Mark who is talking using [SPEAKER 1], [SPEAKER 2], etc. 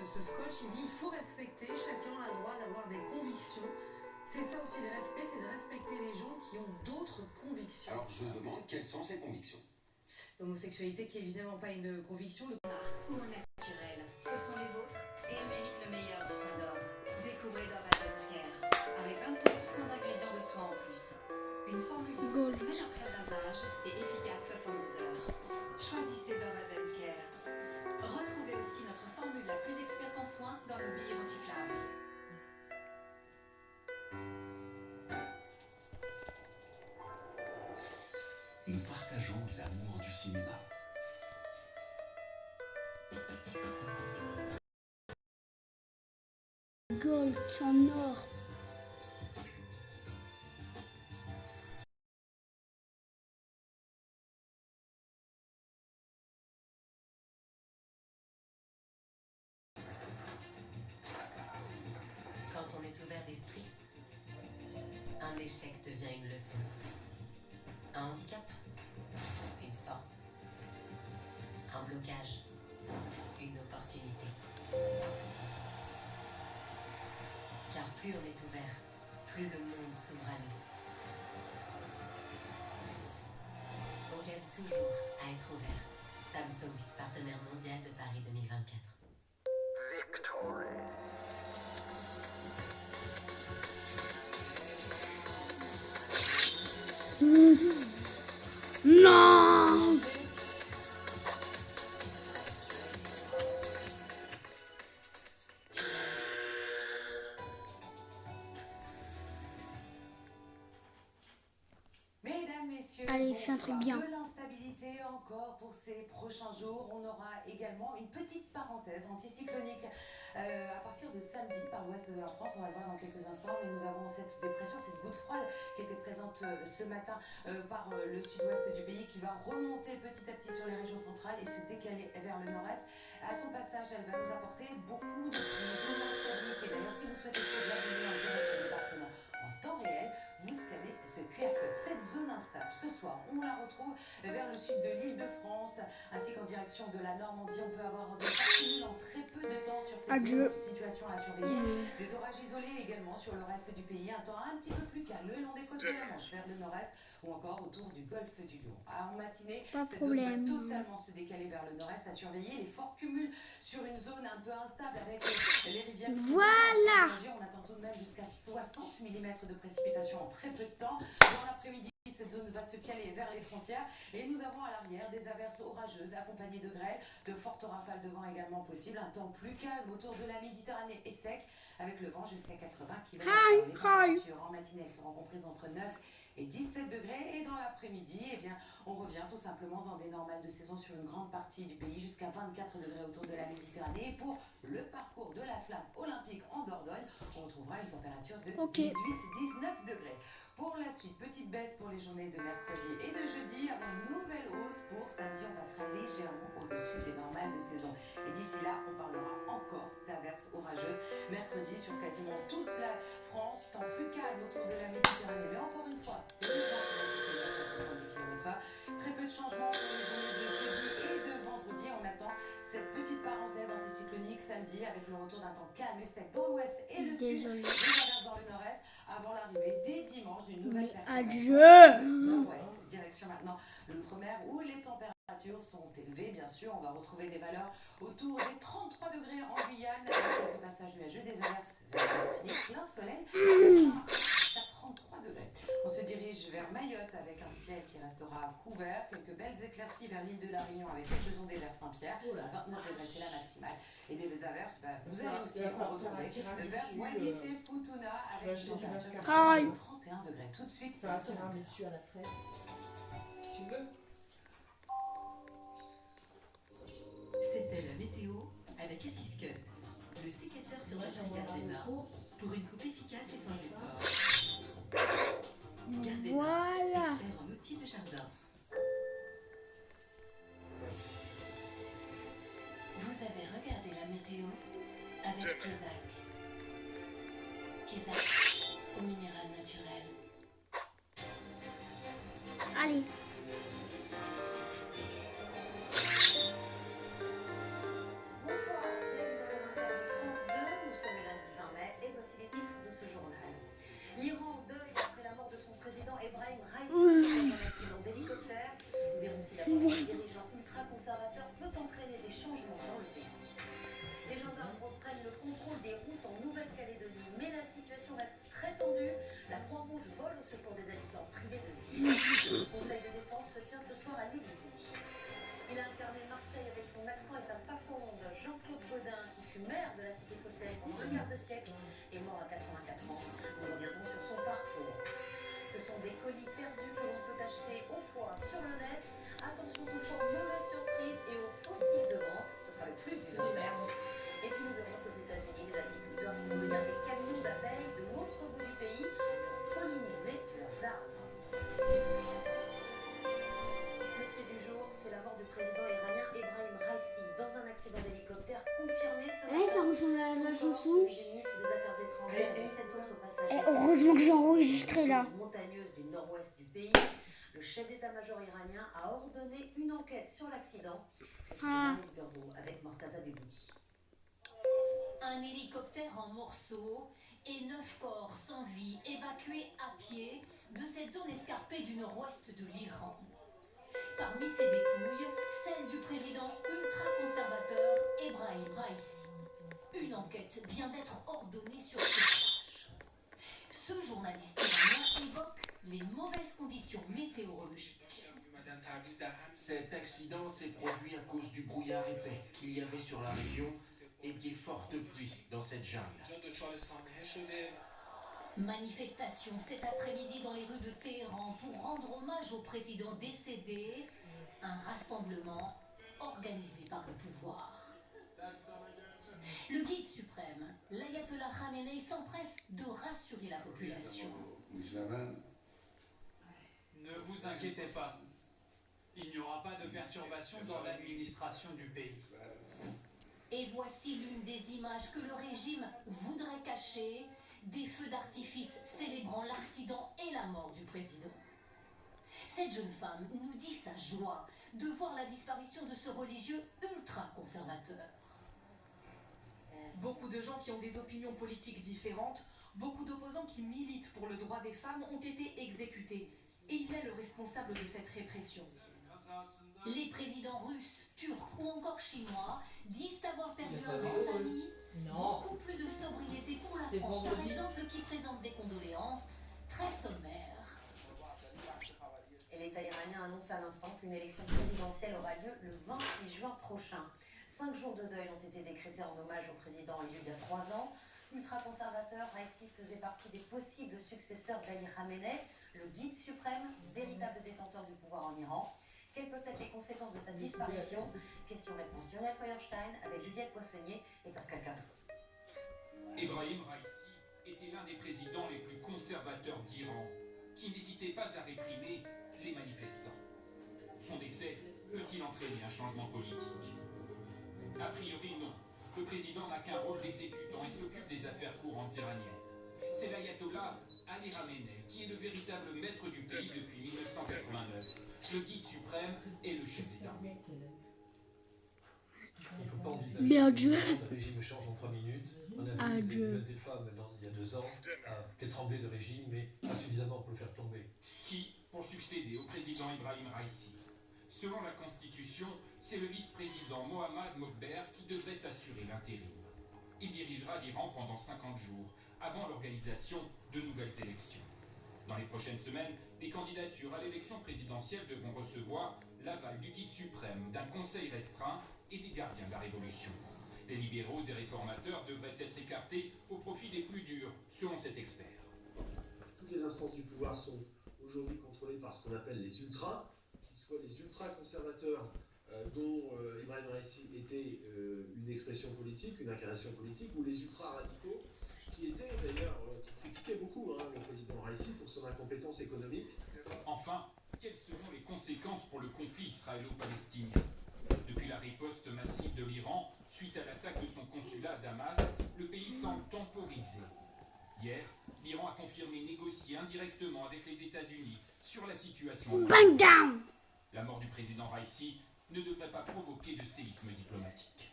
[SPEAKER 1] ce scotch, il dit il faut respecter, chacun a le droit d'avoir des convictions. C'est ça aussi le respect, c'est de respecter les gens qui ont d'autres convictions.
[SPEAKER 2] Alors je demande quelles sont ces convictions.
[SPEAKER 1] L'homosexualité qui est évidemment pas une conviction.
[SPEAKER 3] Ou naturel, ce sont les vôtres et ils méritent le meilleur du soin d'homme. Découvrez Dove Advanced Care avec 25% d'ingrédients de soins en plus. Une formule douce, belle après le rasage et efficace 72 heures. Choisissez Dove Advanced Care. Retrouvez aussi notre formule la plus experte en soins dans le billet recyclable.
[SPEAKER 4] Nous partageons l'amour du cinéma.
[SPEAKER 5] Gold en or.
[SPEAKER 3] Quand on est ouvert d'esprit, un échec devient une leçon. Un handicap, une force. Un blocage, une opportunité. Car plus on est ouvert, plus le monde s'ouvre à nous. On gagne toujours à être ouvert. Samsung, partenaire mondial de Paris 2024.
[SPEAKER 5] Non.
[SPEAKER 1] Mesdames, messieurs,
[SPEAKER 5] Allez, fais un truc bien.
[SPEAKER 1] De l'instabilité encore pour ces prochains jours. On aura également une petite parenthèse anticyclonique à partir de samedi par l'ouest de la France. On va le voir dans quelques instants, mais nous avons cette dépression, cette goutte froide qui était présente ce matin par le sud-ouest du pays qui va remonter petit à petit sur les régions centrales et se décaler vers le nord-est. À son passage, elle va nous apporter beaucoup de d'instabilité. D'ailleurs, si vous souhaitez suivre la vigilance de notre département en temps réel, vous scannez ce QR code. Cette zone instable, ce soir, on la retrouve vers le sud de l'Île-de-France, ainsi qu'en direction de la Normandie. On peut avoir des particules en très peu de temps sur cette situation à surveiller. Des orages isolés également sur le reste du pays. Un temps un petit peu plus calme le long des côtes de la Manche, vers le nord-est, ou encore autour du golfe du Lion. En matinée, cette zone va totalement se décaler vers le nord-est à surveiller. Les forts cumuls sur une zone un peu instable avec les rivières.
[SPEAKER 5] Voilà.
[SPEAKER 1] On attend tout de même jusqu'à 60 mm de précipitations en très peu de temps. Dans l'après-midi, cette zone va se caler vers les frontières et nous avons à l'arrière des averses orageuses accompagnées de grêles, de fortes rafales de vent également possibles. Un temps plus calme autour de la Méditerranée et sec avec le vent jusqu'à 80 km/h. Les températures en matinée seront comprises entre 9 et 17 degrés et dans l'après-midi, eh bien, on revient tout simplement dans des normales de saison sur une grande partie du pays jusqu'à 24 degrés autour de la Méditerranée. Et pour le parcours de la flamme olympique en Dordogne, on retrouvera une température de 18-19 degrés. Pour la suite, petite baisse pour les journées de mercredi et de jeudi, avant une nouvelle hausse pour samedi. On passera légèrement au-dessus des normales de saison. Et d'ici là, on parlera encore d'averses orageuses. Mercredi, sur quasiment toute la France, temps plus calme autour de la Méditerranée. Mais encore une fois, c'est le vent qui va souffler jusqu'à 70 km/h. Très peu de changements pour les journées de jeudi et de vendredi. On attend cette petite parenthèse anticyclonique samedi avec le retour d'un temps calme et sec dans l'ouest et le sud. Des averses dans le nord-est avant l'arrivée dès dimanche d'une nouvelle perturbation. Nord-ouest, direction maintenant l'outre-mer où les températures sont élevées. Bien sûr, on va retrouver des valeurs autour des 33 degrés en Guyane avec quelques passages nuageux, des averses vers la matinée, plein soleil, jusqu'à 33 degrés. On se dirige vers Mayotte avec un ciel qui restera couvert, quelques belles éclaircies vers l'île de la Réunion avec quelques ondées vers Saint-Pierre, 29 degrés c'est la maximale. Et des averses, vous allez aussi vous retrouver vers Wallis et Futuna avec une température de 31 degrés. Tout de suite,
[SPEAKER 6] faire un tiramisu à la fraise. Tu veux?
[SPEAKER 3] C'était la météo avec Assiscut, le sécateur sur notre garde des arbres pour une coupe efficace et sans effort. Gardez expert en outils de jardin. Vous avez regardé la météo avec Kézak. Kézak, au minéral naturel.
[SPEAKER 5] Allez.
[SPEAKER 1] Bonsoir, bienvenue dans le
[SPEAKER 7] contrôle des routes en Nouvelle-Calédonie. Mais la situation reste très tendue. La Croix-Rouge vole au secours des habitants privés de vie. Le Conseil de défense se tient ce soir à l'Élysée. Il a incarné Marseille avec son accent et sa faconde. Jean-Claude Gaudin, qui fut maire de la cité phocéenne pendant un quart de siècle, est mort à 84 ans. Nous reviendrons sur son parcours. Ce sont des colis perdus que l'on peut acheter au poids sur le net. Attention toutefois aux mauvaises surprises et aux faux sites de vente. Ce sera le plus du terme. Et puis nous verrons qu'aux États-Unis, les agriculteurs font venir des camions d'abeilles de l'autre bout du pays pour polliniser leurs arbres. Le fait du jour, c'est la mort du président iranien Ebrahim Raisi dans un accident d'hélicoptère confirmé ce
[SPEAKER 5] Ouais, ça
[SPEAKER 7] matin.
[SPEAKER 5] ressemble à la
[SPEAKER 7] Son corps,
[SPEAKER 5] chanson.
[SPEAKER 7] celui du ministre des Affaires étrangères et 7 autres passagers.
[SPEAKER 5] Et heureusement que j'ai enregistré là.
[SPEAKER 7] Montagneuse du nord-ouest du pays, le chef d'état-major iranien a ordonné une enquête sur l'accident. Avec Mortaza Beboudi.
[SPEAKER 3] Un hélicoptère en morceaux et 9 corps sans vie évacués à pied de cette zone escarpée du nord-ouest de l'Iran. Parmi ces dépouilles, celle du président ultra-conservateur Ebrahim Raisi. Une enquête vient d'être ordonnée sur ce crash. Ce journaliste iranien évoque les mauvaises conditions météorologiques.
[SPEAKER 8] Cet accident s'est produit à cause du brouillard épais qu'il y avait sur la région et des fortes pluies dans cette jungle.
[SPEAKER 3] Manifestation cet après-midi dans les rues de Téhéran pour rendre hommage au président décédé. Un rassemblement organisé par le pouvoir. Le guide suprême, l'ayatollah Khamenei, s'empresse de rassurer la population.
[SPEAKER 9] Ne vous inquiétez pas. Il n'y aura pas de perturbation dans l'administration du pays.
[SPEAKER 3] Et voici l'une des images que le régime voudrait cacher, des feux d'artifice célébrant l'accident et la mort du président. Cette jeune femme nous dit sa joie de voir la disparition de ce religieux ultra-conservateur.
[SPEAKER 10] Beaucoup de gens qui ont des opinions politiques différentes, beaucoup d'opposants qui militent pour le droit des femmes ont été exécutés. Et il est le responsable de cette répression.
[SPEAKER 3] Les présidents russes, turcs ou encore chinois disent avoir perdu un grand ami. Beaucoup plus de sobriété pour la France, par exemple, qui présente des condoléances très sommaires.
[SPEAKER 7] Et l'État iranien annonce à l'instant qu'une élection présidentielle aura lieu le 28 juin prochain. 5 jours de deuil ont été décrétés en hommage au président élu il y a 3 ans. Ultra-conservateur, Raisi faisait partie des possibles successeurs d'Ali Khamenei, le guide suprême, véritable détenteur du pouvoir en Iran. Quelles peuvent être les conséquences de sa disparition? Question-réponse Lionel Feuerstein avec Juliette Poissonnier et Pascal Caron.
[SPEAKER 11] Ebrahim Raisi était l'un des présidents les plus conservateurs d'Iran, qui n'hésitait pas à réprimer les manifestants. Son décès peut-il entraîner un changement politique? A priori non. Le président n'a qu'un rôle d'exécutant et s'occupe des affaires courantes iraniennes. C'est l'ayatollah Ali Khamenei qui est le véritable maître du pays depuis 1989, le guide suprême et le chef des armées.
[SPEAKER 12] Il ne faut pas envisager
[SPEAKER 5] Bien
[SPEAKER 12] que
[SPEAKER 5] Dieu.
[SPEAKER 12] le régime change en 3 minutes. On a vu
[SPEAKER 5] Dieu.
[SPEAKER 12] une des femmes il y a 2 ans a fait trembler le régime, mais pas suffisamment pour le faire tomber.
[SPEAKER 11] Qui, pour succéder au président Ebrahim Raisi? Selon la Constitution, c'est le vice-président Mohammad Mokber qui devrait assurer l'intérim. Il dirigera l'Iran pendant 50 jours, avant l'organisation de nouvelles élections. Dans les prochaines semaines, les candidatures à l'élection présidentielle devront recevoir l'aval du guide suprême, d'un conseil restreint et des gardiens de la révolution. Les libéraux et réformateurs devraient être écartés au profit des plus durs, selon cet expert.
[SPEAKER 13] Toutes les instances du pouvoir sont aujourd'hui contrôlées par ce qu'on appelle les ultras, qu'ils soient les ultra-conservateurs dont Ebrahim Raisi était une expression politique, une incarnation politique, ou les ultra-radicaux, qui étaient d'ailleurs, qui critiquaient beaucoup le président Raisi pour son incompétence économique.
[SPEAKER 11] Enfin, quelles seront les conséquences pour le conflit israélo-palestinien? Depuis la riposte massive de l'Iran, suite à l'attaque de son consulat à Damas, le pays semble temporisé. Hier, l'Iran a confirmé négocier indirectement avec les États-Unis sur la situation.
[SPEAKER 5] Bang down.
[SPEAKER 11] La mort du président Raisi ne devrait pas provoquer de séisme diplomatique.